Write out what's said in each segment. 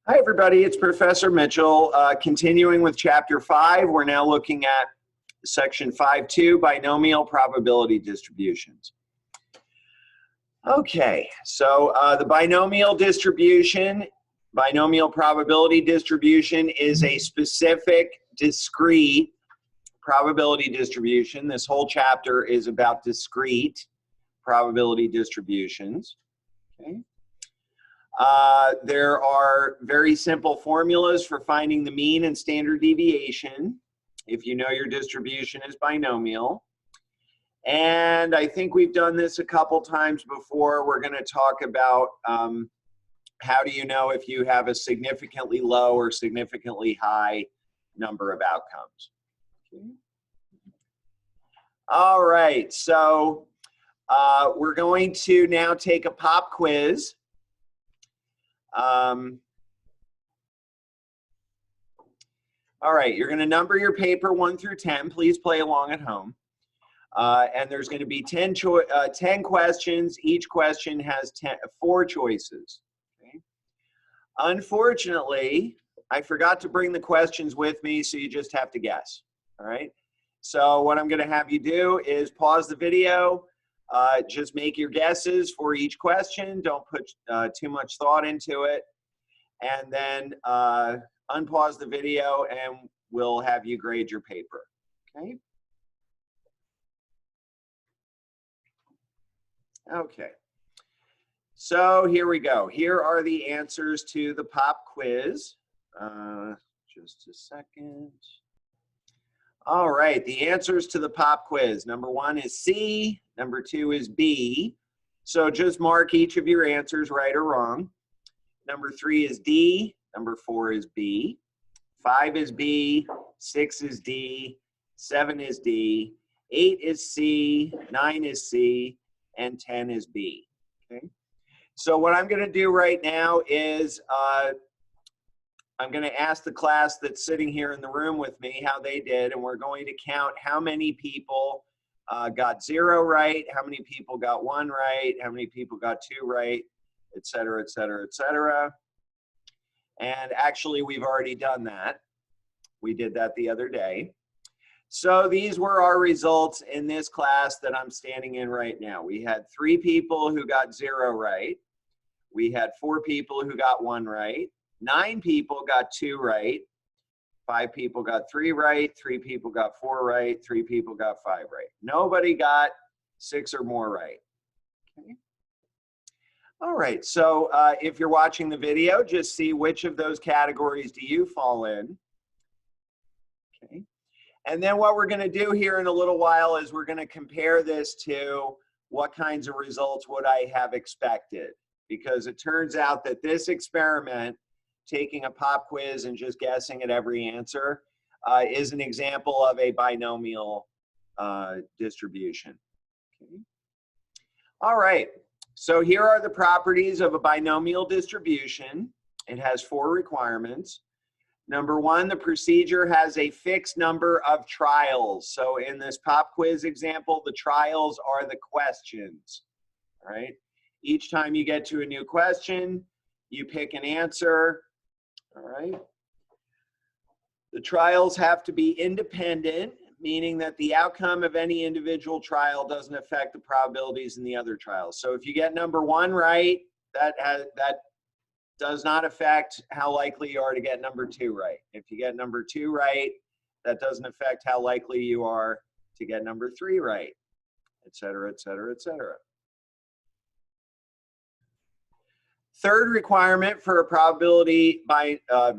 Hi, everybody. It's Professor Mitchell. Continuing with Chapter 5, we're now looking at Section 5.2, Binomial Probability Distributions. Okay, so the binomial distribution, binomial probability distribution is a specific, discrete probability distribution. This whole chapter is about discrete probability distributions. Okay. There are very simple formulas for finding the mean and standard deviation if you know your distribution is binomial. And I think we've done this a couple times before. We're going to talk about how do you know if you have a significantly low or significantly high number of outcomes. Okay. All right, so we're going to now take a pop quiz. All right, you're going to number your paper 1 through 10. Please play along at home. And there's going to be 10 questions. Each question has 4 choices. Okay? Unfortunately, I forgot to bring the questions with me, so you just have to guess. All right? So what I'm going to have you do is pause the video. Just make your guesses for each question. Don't put too much thought into it. And then unpause the video and we'll have you grade your paper. Okay? Okay. So here we go. Here are the answers to the pop quiz. Just a second. All right, the answers to the pop quiz. Number 1 is C, number 2 is B. So just mark each of your answers right or wrong. Number 3 is D, number 4 is B. 5 is B, 6 is D, 7 is D, 8 is C, 9 is C, and 10 is B. Okay. So what I'm going to do right now is I'm going to ask the class that's sitting here in the room with me how they did, and we're going to count how many people got 0 right, how many people got 1 right, how many people got 2 right, et cetera, et cetera, et cetera. And actually, we've already done that. We did that the other day. So these were our results in this class that I'm standing in right now. We had 3 people who got 0 right. We had 4 people who got 1 right. 9 people got 2 right. 5 people got 3 right. 3 people got 4 right. 3 people got 5 right. Nobody got 6 or more right. Okay. All right, so if you're watching the video, just see which of those categories do you fall in. Okay. And then what we're going to do here in a little while is we're going to compare this to what kinds of results would I have expected. Because it turns out that this experiment, taking a pop quiz and just guessing at every answer, is an example of a binomial distribution. Okay. All right, so here are the properties of a binomial distribution. It has 4 requirements. Number 1, the procedure has a fixed number of trials. So in this pop quiz example, the trials are the questions. All right. Each time you get to a new question, you pick an answer. All right. The trials have to be independent, meaning that the outcome of any individual trial doesn't affect the probabilities in the other trials. So if you get number 1 right, that does not affect how likely you are to get number 2 right. If you get number 2 right, that doesn't affect how likely you are to get number 3 right, et cetera, et cetera, et cetera. Third requirement for a probability by a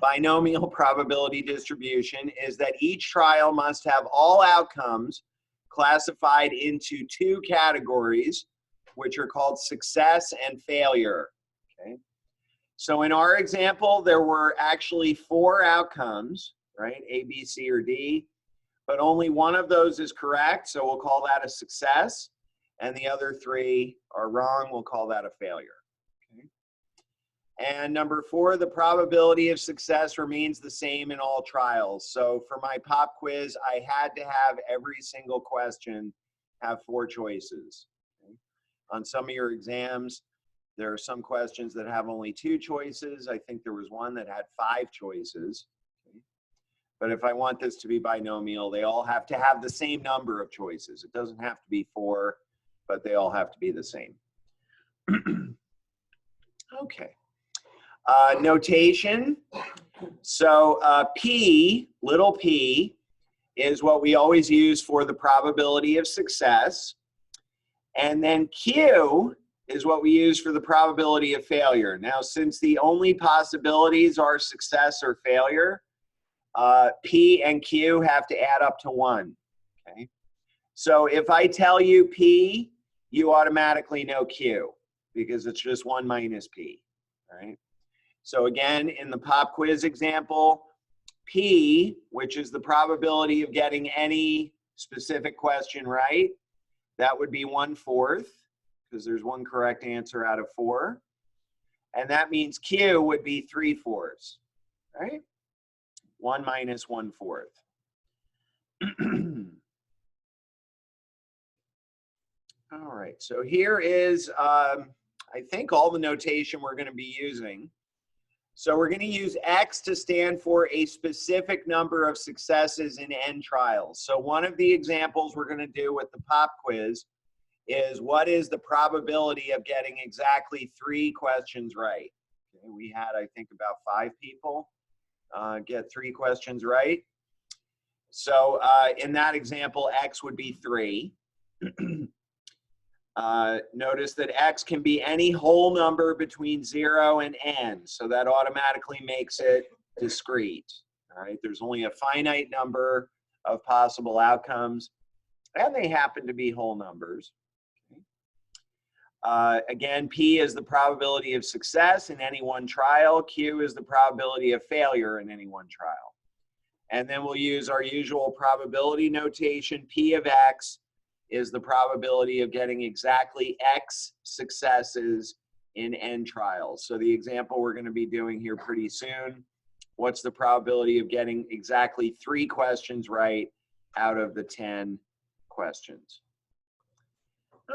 binomial probability distribution is that each trial must have all outcomes classified into 2 categories, which are called success and failure. Okay. So in our example, there were actually 4 outcomes, right? A, B, C, or D, but only one of those is correct, so we'll call that a success, and the other 3 are wrong, we'll call that a failure. Okay. And number 4, the probability of success remains the same in all trials. So for my pop quiz, I had to have every single question have 4 choices. Okay. On some of your exams, There are some questions that have only 2 choices. I think there was one that had 5 choices. Okay. But if I want this to be binomial, they all have to have the same number of choices. It doesn't have to be 4, but they all have to be the same. Okay. Notation. So P, little p, is what we always use for the probability of success. And then Q is what we use for the probability of failure. Now, since the only possibilities are success or failure, P and Q have to add up to 1. Okay. So if I tell you P, you automatically know Q because it's just 1 minus P. Right. So again, in the pop quiz example, P, which is the probability of getting any specific question right, that would be 1/4, because there's 1 correct answer out of 4. And that means Q would be 3/4, right? 1 minus 1/4. All right, so here is, I think, all the notation we're going to be using. So we're going to use X to stand for a specific number of successes in N trials. So one of the examples we're going to do with the pop quiz is what is the probability of getting exactly 3 questions right. Okay, we had, I think, about 5 people get 3 questions right. So in that example, X would be 3. Notice that X can be any whole number between 0 and N, so that automatically makes it discrete. All right, there's only a finite number of possible outcomes, and they happen to be whole numbers. Again, P is the probability of success in any one trial. Q is the probability of failure in any one trial. And then we'll use our usual probability notation. P of X is the probability of getting exactly X successes in N trials. So the example we're going to be doing here pretty soon, what's the probability of getting exactly 3 questions right out of the 10 questions?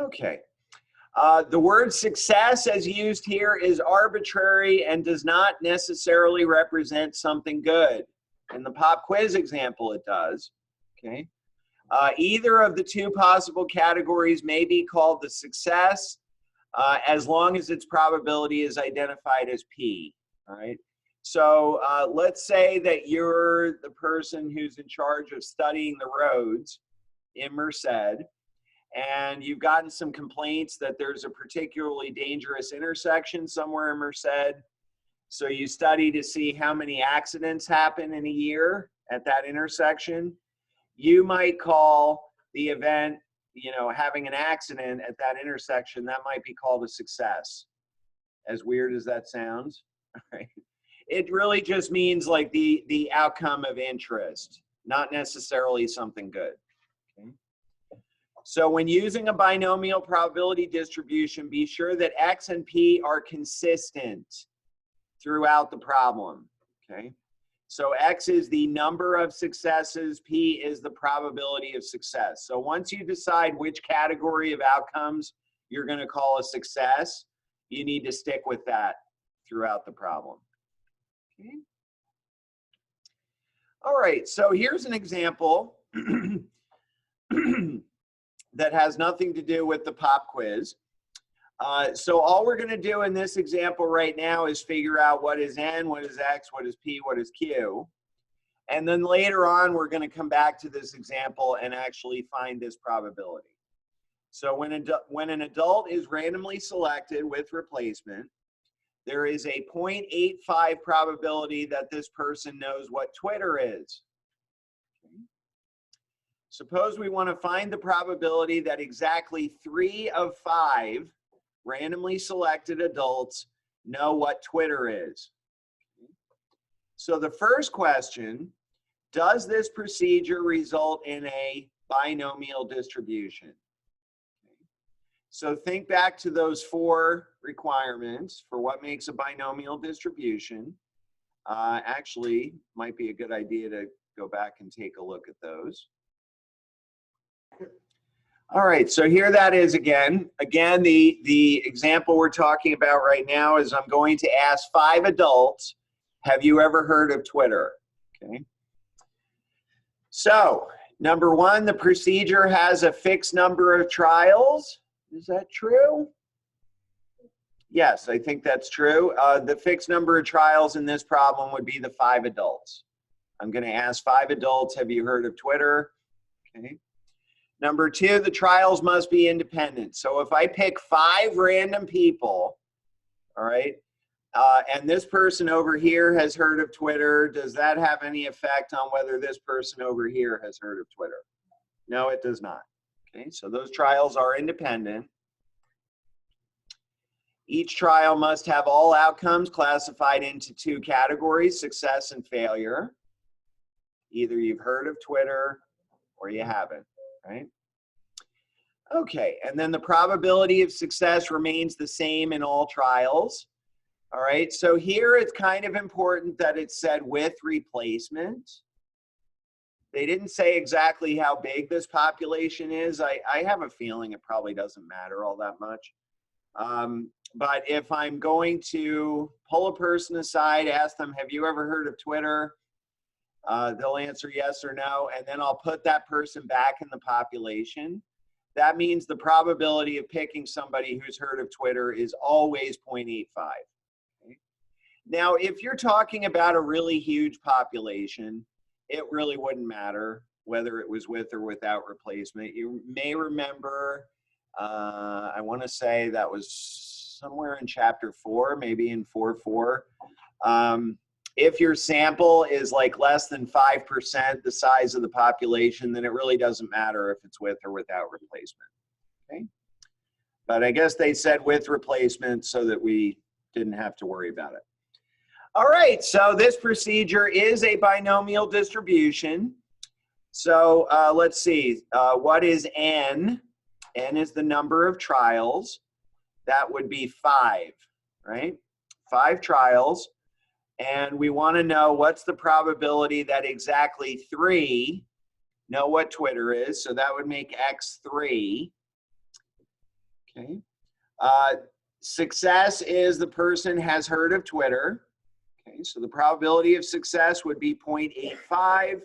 Okay. The word success as used here is arbitrary and does not necessarily represent something good. In the pop quiz example, it does. Okay. Either of the 2 possible categories may be called the success as long as its probability is identified as P. All right. So let's say that you're the person who's in charge of studying the roads in Merced, and you've gotten some complaints that there's a particularly dangerous intersection somewhere in Merced. So you study to see how many accidents happen in a year at that intersection. You might call the event, you know, having an accident at that intersection, that might be called a success. As weird as that sounds, right? It really just means like the outcome of interest, not necessarily something good. Okay? So when using a binomial probability distribution, be sure that X and P are consistent throughout the problem, okay? So X is the number of successes, P is the probability of success. So once you decide which category of outcomes you're going to call a success, you need to stick with that throughout the problem. Okay. All right, so here's an example that has nothing to do with the pop quiz. So all we're going to do in this example right now is figure out what is N, what is X, what is P, what is Q. And then later on, we're going to come back to this example and actually find this probability. So when an adult is randomly selected with replacement, there is a 0.85 probability that this person knows what Twitter is. Okay. Suppose we want to find the probability that exactly 3 of 5 randomly selected adults know what Twitter is. So the first question, does this procedure result in a binomial distribution? So think back to those 4 requirements for what makes a binomial distribution. Actually, might be a good idea to go back and take a look at those. All right, so here that is again. Again, the example we're talking about right now is I'm going to ask 5 adults, have you ever heard of Twitter? Okay. So, number 1, the procedure has a fixed number of trials. Is that true? Yes, I think that's true. The fixed number of trials in this problem would be the 5 adults. I'm going to ask 5 adults, have you heard of Twitter? Okay. Number 2, the trials must be independent. So if I pick 5 random people, all right, and this person over here has heard of Twitter, does that have any effect on whether this person over here has heard of Twitter? No, it does not. Okay, so those trials are independent. Each trial must have all outcomes classified into 2 categories, success and failure. Either you've heard of Twitter or you haven't, right? Okay, and then the probability of success remains the same in all trials. All right, so here it's kind of important that it said with replacement. They didn't say exactly how big this population is. I have a feeling it probably doesn't matter all that much. But if I'm going to pull a person aside, ask them, have you ever heard of Twitter? They'll answer yes or no, and then I'll put that person back in the population. That means the probability of picking somebody who's heard of Twitter is always 0.85. Okay? Now, if you're talking about a really huge population, it really wouldn't matter whether it was with or without replacement. You may remember, I want to say that was somewhere in chapter 4, maybe in 4.4. If your sample is like less than 5% the size of the population, then it really doesn't matter if it's with or without replacement. Okay? But I guess they said with replacement so that we didn't have to worry about it. All right, so this procedure is a binomial distribution. So let's see, what is n? N is the number of trials. That would be 5, right? 5 trials. And we want to know what's the probability that exactly 3 know what Twitter is. So that would make x 3. Okay. Success is the person has heard of Twitter. Okay. So the probability of success would be 0.85,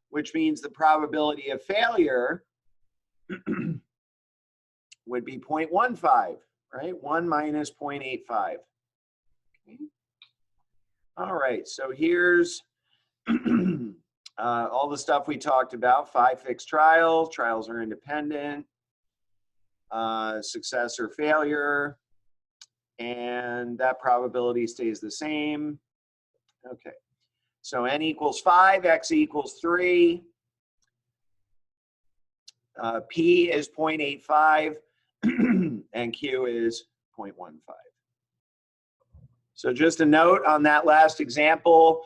which means the probability of failure would be 0.15, right? 1 minus 0.85. Okay. All right, so here's all the stuff we talked about. 5 fixed trials. Trials are independent. Success or failure. And that probability stays the same. Okay, so n equals 5, x equals 3. P is 0.85, and Q is 0.15. So just a note on that last example,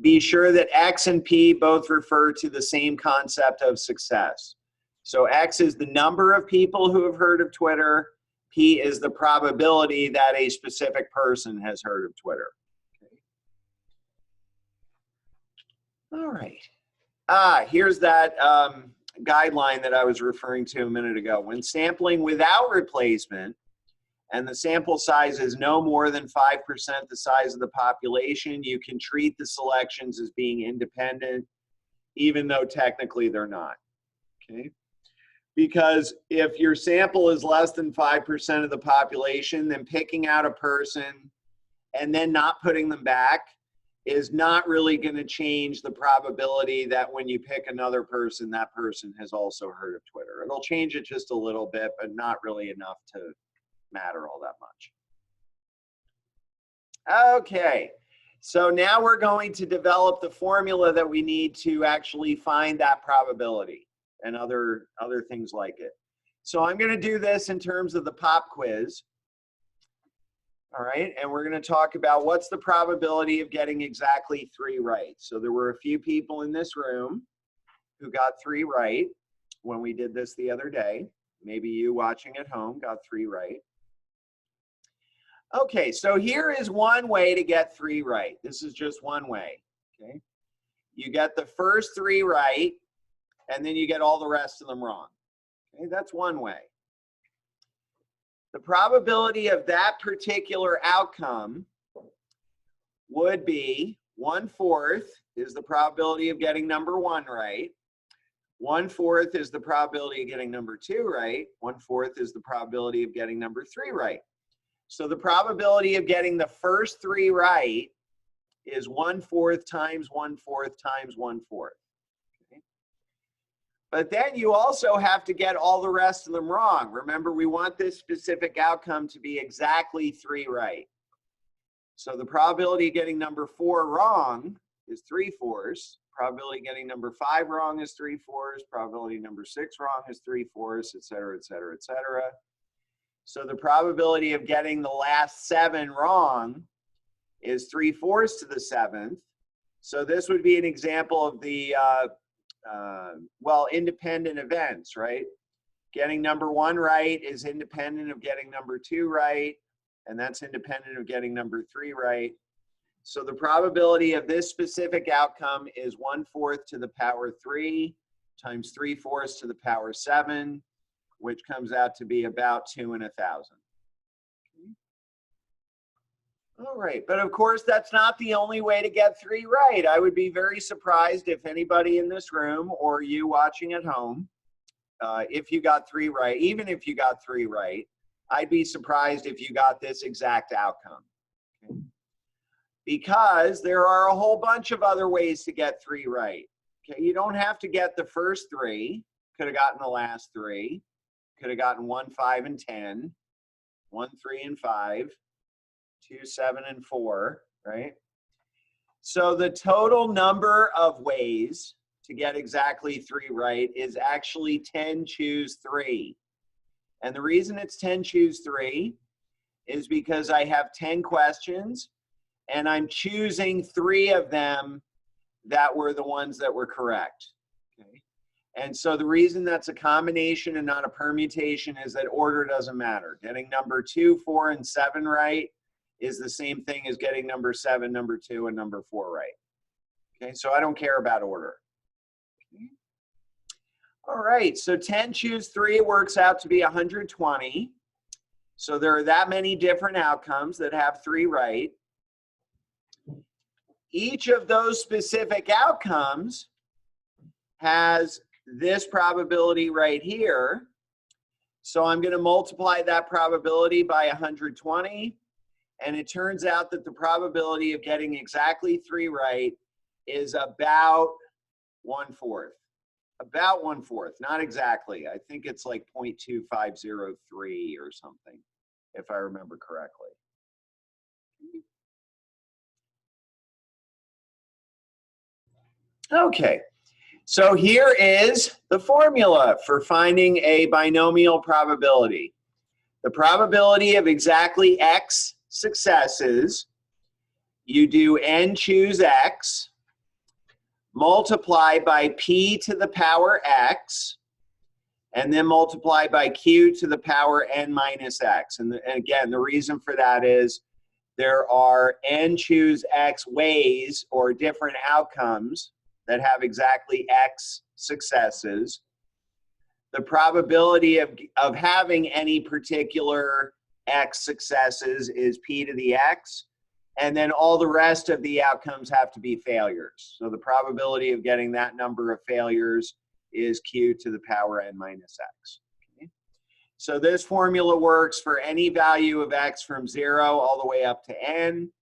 be sure that X and P both refer to the same concept of success. So X is the number of people who have heard of Twitter. P is the probability that a specific person has heard of Twitter. Okay. All right. Here's that guideline that I was referring to a minute ago. When sampling without replacement, and the sample size is no more than 5% the size of the population, you can treat the selections as being independent, even though technically they're not, okay? Because if your sample is less than 5% of the population, then picking out a person and then not putting them back is not really going to change the probability that when you pick another person, that person has also heard of Twitter. It'll change it just a little bit, but not really enough to matter all that much. Okay, so now we're going to develop the formula that we need to actually find that probability and other things like it. So I'm going to do this in terms of the pop quiz. All right, and we're going to talk about what's the probability of getting exactly 3 right. So there were a few people in this room who got 3 right when we did this the other day. Maybe you watching at home got 3 right. Okay, so here is one way to get 3 right. This is just one way, okay? You get the first 3 right, and then you get all the rest of them wrong. Okay, that's one way. The probability of that particular outcome would be 1/4 is the probability of getting number 1 right. 1/4 is the probability of getting number 2 right. 1/4 is the probability of getting number 3 right. So the probability of getting the first 3 right is 1/4 times 1/4 times 1/4. Okay. But then you also have to get all the rest of them wrong. Remember, we want this specific outcome to be exactly 3 right. So the probability of getting number 4 wrong is 3/4. Probability of getting number 5 wrong is 3/4. Probability of number 6 wrong is 3/4, et cetera, et cetera, et cetera. So the probability of getting the last 7 wrong is 3/4 to the 7th. So this would be an example of the, well, independent events, right? Getting number 1 right is independent of getting number 2 right, and that's independent of getting number 3 right. So the probability of this specific outcome is 1/4 to the power 3 times 3/4 to the power 7, which comes out to be about 2 in 1,000. All right, but of course that's not the only way to get 3 right. I would be very surprised if anybody in this room or you watching at home, if you got 3 right, even if you got 3 right, I'd be surprised if you got this exact outcome. Okay? Because there are a whole bunch of other ways to get 3 right. Okay, you don't have to get the first 3. Could have gotten the last 3. Could have gotten 1, 5, and 10. 1, 3, and 5. 2, 7, and 4, right? So the total number of ways to get exactly 3 right is actually 10 choose 3. And the reason it's 10 choose 3 is because I have 10 questions and I'm choosing 3 of them that were the ones that were correct. Okay? And so the reason that's a combination and not a permutation is that order doesn't matter. Getting number 2, 4, and 7 right is the same thing as getting number 7, number 2, and number 4 right. Okay, so I don't care about order. Okay. All right, so 10 choose 3 works out to be 120. So there are that many different outcomes that have 3 right. Each of those specific outcomes has this probability right here. So I'm going to multiply that probability by 120. And it turns out that the probability of getting exactly 3 right is about 1/4. About 1/4, not exactly. I think it's like 0.2503 or something, if I remember correctly. Okay, so here is the formula for finding a binomial probability. The probability of exactly X successes, you do n choose X, multiply by P to the power X, and then multiply by Q to the power n minus X. And again, the reason for that is there are n choose X ways or different outcomes that have exactly X successes. The probability of having any particular X successes is P to the X, and then all the rest of the outcomes have to be failures. So the probability of getting that number of failures is Q to the power n minus X. Okay? So this formula works for any value of X from 0 all the way up to n.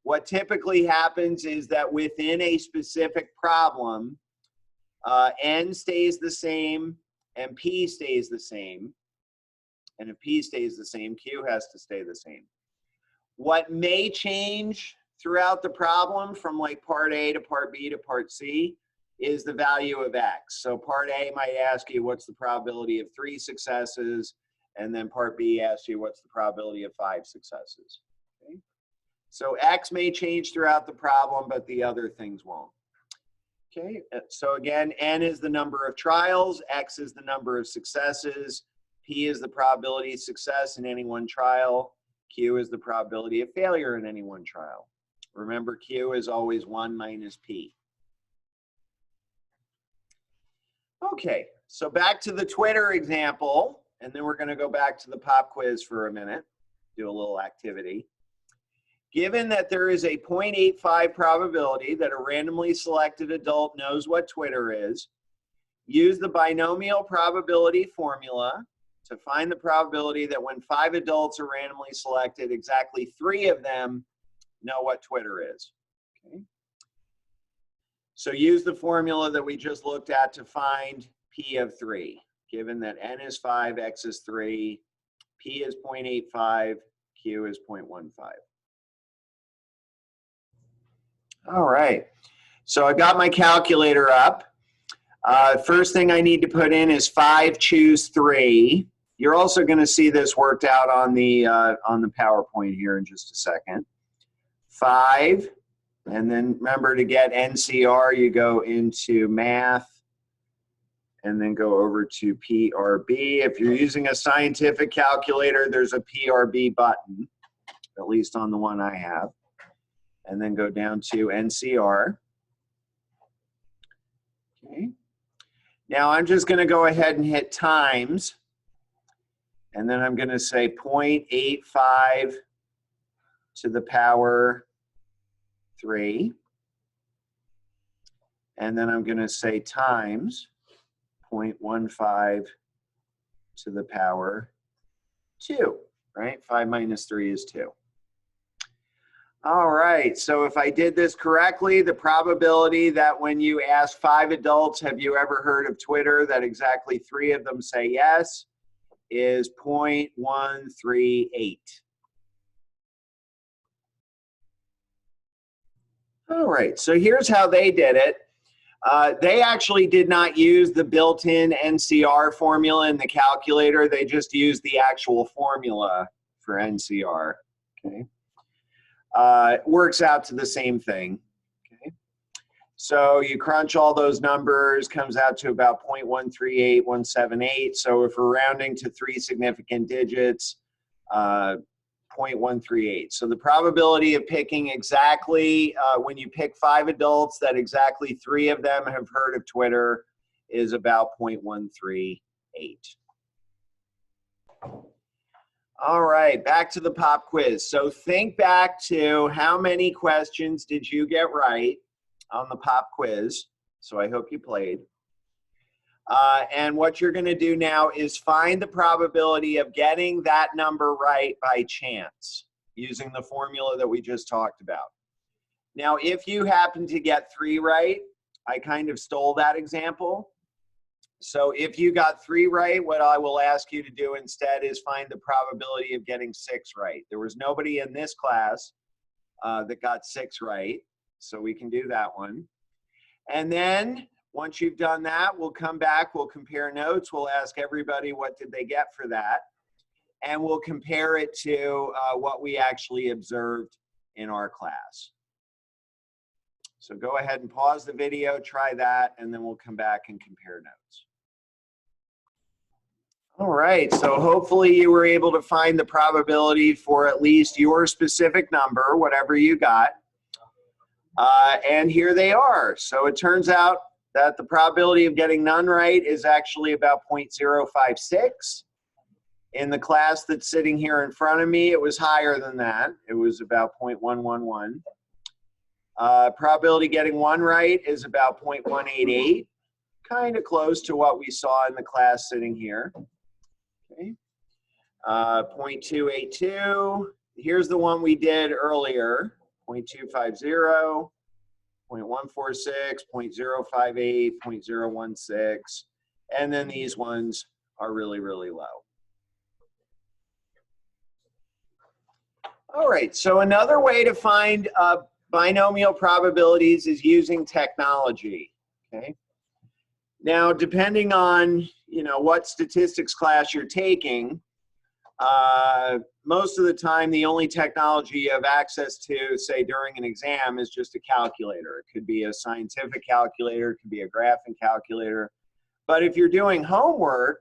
What typically happens is that within a specific problem, n stays the same and P stays the same. And if P stays the same, Q has to stay the same. What may change throughout the problem from like part A to part B to part C is the value of X. So part A might ask you what's the probability of 3 successes, and then part B asks you what's the probability of 5 successes. Okay? So X may change throughout the problem, but the other things won't. Okay, so again, n is the number of trials, X is the number of successes, P is the probability of success in any one trial, Q is the probability of failure in any one trial. Remember, Q is always 1 minus P. Okay, so back to the Twitter example, and then we're going to go back to the pop quiz for a minute, do a little activity. Given that there is a 0.85 probability that a randomly selected adult knows what Twitter is, use the binomial probability formula to find the probability that when 5 adults are randomly selected, exactly 3 of them know what Twitter is. Okay. So use the formula that we just looked at to find P of 3. Given that N is 5, X is 3, P is 0.85, Q is 0.15. All right, so I got my calculator up. First thing I need to put in is 5, choose 3. You're also going to see this worked out on the PowerPoint here in just a second. 5, and then remember to get NCR, you go into Math, and then go over to PRB. If you're using a scientific calculator, there's a PRB button, at least on the one I have. And then go down to NCR. Okay. Now I'm just going to go ahead and hit times. And then I'm going to say 0.85 to the power 3. And then I'm going to say times 0.15 to the power 2, right? 5 minus 3 is 2. All right, so if I did this correctly, the probability that when you ask 5 adults, have you ever heard of Twitter, that exactly 3 of them say yes, is 0.138. All right, so here's how they did it. They actually did not use the built-in NCR formula in the calculator. They just used the actual formula for NCR, okay? Works out to the same thing. Okay. So you crunch all those numbers, comes out to about 0.138178. So if we're rounding to 3 significant digits, 0.138. So the probability of picking exactly, when you pick 5 adults, that exactly 3 of them have heard of Twitter is about 0.138. All right, back to the pop quiz. So think back to how many questions did you get right on the pop quiz. So I hope you played. And what you're going to do now is find the probability of getting that number right by chance using the formula that we just talked about. Now, if you happen to get 3 right, I kind of stole that example. So if you got 3 right, what I will ask you to do instead is find the probability of getting 6 right. There was nobody in this class that got 6 right, so we can do that one. And then once you've done that, we'll come back, we'll compare notes, we'll ask everybody what did they get for that, and we'll compare it to what we actually observed in our class. So go ahead and pause the video, try that, and then we'll come back and compare notes. All right, so hopefully you were able to find the probability for at least your specific number, whatever you got. And here they are. So it turns out that the probability of getting none right is actually about 0.056. In the class that's sitting here in front of me, it was higher than that. It was about 0.111. Probability getting 1 right is about 0.188, kind of close to what we saw in the class sitting here. Okay. 0.282. Here's the one we did earlier, 0.250, 0.146, 0.058, 0.016, and then these ones are really, really low. All right, so another way to find binomial probabilities is using technology, okay? Now, depending on, what statistics class you're taking, most of the time, the only technology you have access to, say, during an exam is just a calculator. It could be a scientific calculator, it could be a graphing calculator. But if you're doing homework,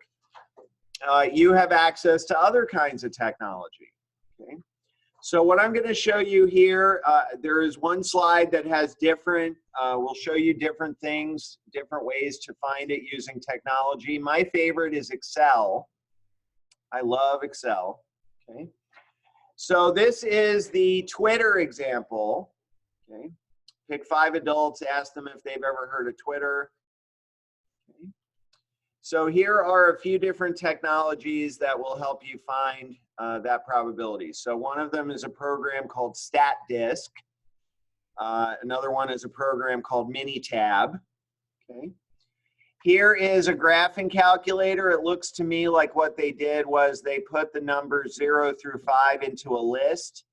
you have access to other kinds of technology, okay? So what I'm going to show you here, there is one slide that has different, we'll show you different things, different ways to find it using technology. My favorite is Excel. I love Excel. Okay. So this is the Twitter example. Okay. Pick 5 adults, ask them if they've ever heard of Twitter. Okay. So here are a few different technologies that will help you find that probability. So one of them is a program called StatDisk. Another one is a program called Minitab. Okay. Here is a graphing calculator. It looks to me like what they did was they put the numbers 0 through 5 into a list,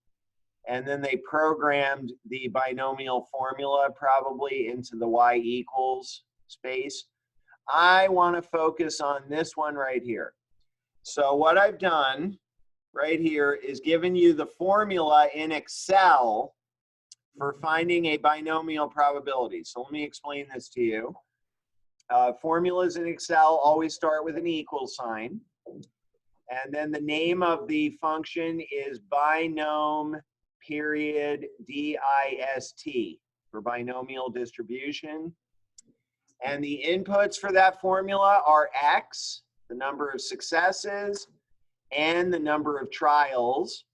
and then they programmed the binomial formula probably into the y equals space. I want to focus on this one right here. So what I've done right here is given you the formula in Excel for finding a binomial probability. So let me explain this to you. Formulas in Excel always start with an equal sign. And then the name of the function is binom period dist for binomial distribution. And the inputs for that formula are x, the number of successes, and the number of trials,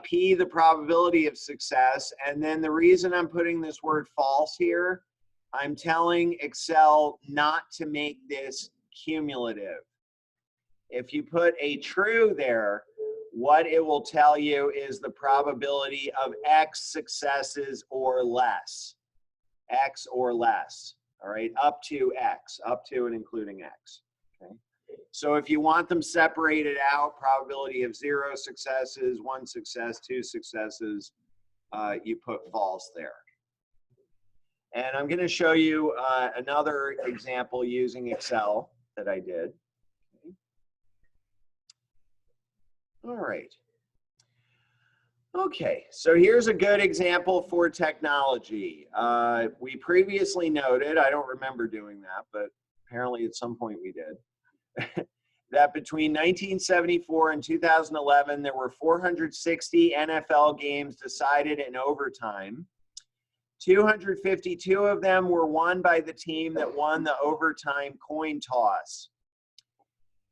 p, the probability of success, and then the reason I'm putting this word false here, I'm telling Excel not to make this cumulative. If you put a true there, what it will tell you is the probability of x successes or less. X or less, all right, up to x, up to and including x. Okay. So if you want them separated out, probability of 0 successes, 1 success, 2 successes, you put false there. And I'm going to show you another example using Excel that I did. Okay. All right. Okay, so here's a good example for technology. We previously noted, I don't remember doing that, but apparently at some point we did, that between 1974 and 2011, there were 460 NFL games decided in overtime. 252 of them were won by the team that won the overtime coin toss.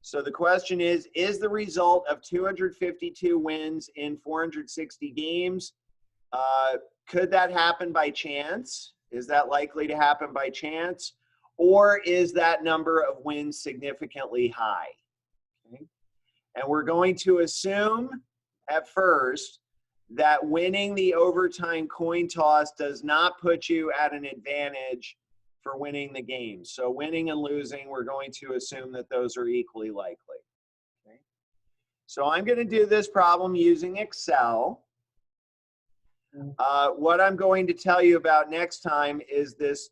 So the question is the result of 252 wins in 460 games, could that happen by chance? Is that likely to happen by chance? Or is that number of wins significantly high? Okay. And we're going to assume at first that winning the overtime coin toss does not put you at an advantage for winning the game. So winning and losing, we're going to assume that those are equally likely. Okay. So I'm going to do this problem using Excel. What I'm going to tell you about next time is this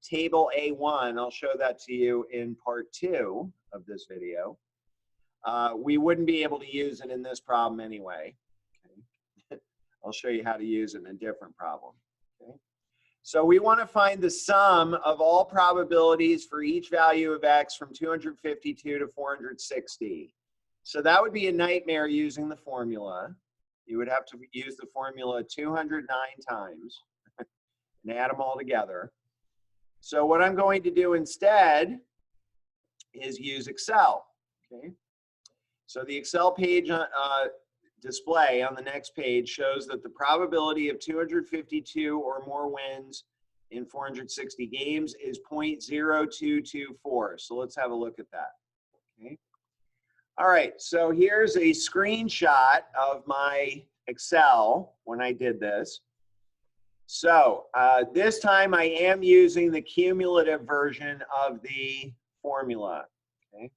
table A1. I'll show that to you in part 2 of this video. We wouldn't be able to use it in this problem anyway. Okay. I'll show you how to use it in a different problem. Okay. So we want to find the sum of all probabilities for each value of x from 252 to 460. So that would be a nightmare using the formula. You would have to use the formula 209 times and add them all together. So what I'm going to do instead is use Excel. Okay. So the Excel page display on the next page shows that the probability of 252 or more wins in 460 games is 0.0224. So let's have a look at that. Okay. All right, so here's a screenshot of my Excel when I did this. So this time I am using the cumulative version of the formula. Okay.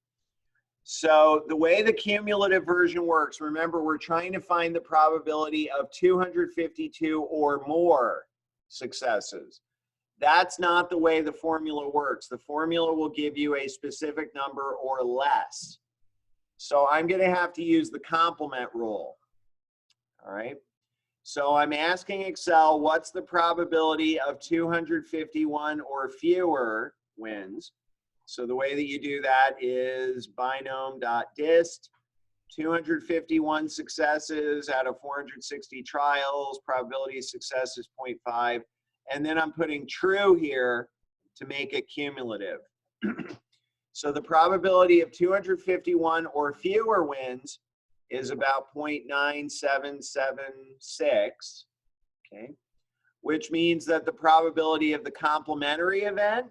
So the way the cumulative version works, remember we're trying to find the probability of 252 or more successes. That's not the way the formula works. The formula will give you a specific number or less. So I'm going to have to use the complement rule. All right. So I'm asking Excel, what's the probability of 251 or fewer wins? So the way that you do that is binom.dist 251 successes out of 460 trials. Probability of success is 0.5. And then I'm putting true here to make it cumulative. So the probability of 251 or fewer wins is about 0.9776, okay? Which means that the probability of the complementary event,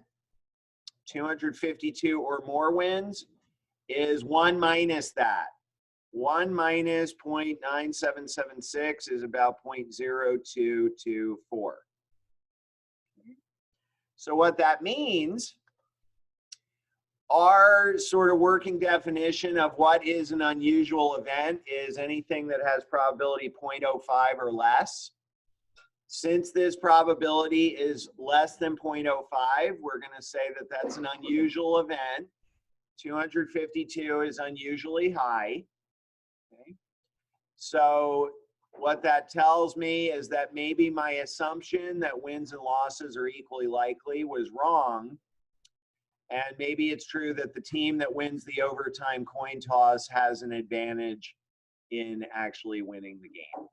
252 or more wins, is 1 minus that. 1 minus 0.9776 is about 0.0224. So what that means, our sort of working definition of what is an unusual event is anything that has probability 0.05 or less. Since this probability is less than 0.05, we're going to say that that's an unusual event. 252 is unusually high. Okay. So what that tells me is that maybe my assumption that wins and losses are equally likely was wrong. And maybe it's true that the team that wins the overtime coin toss has an advantage in actually winning the game.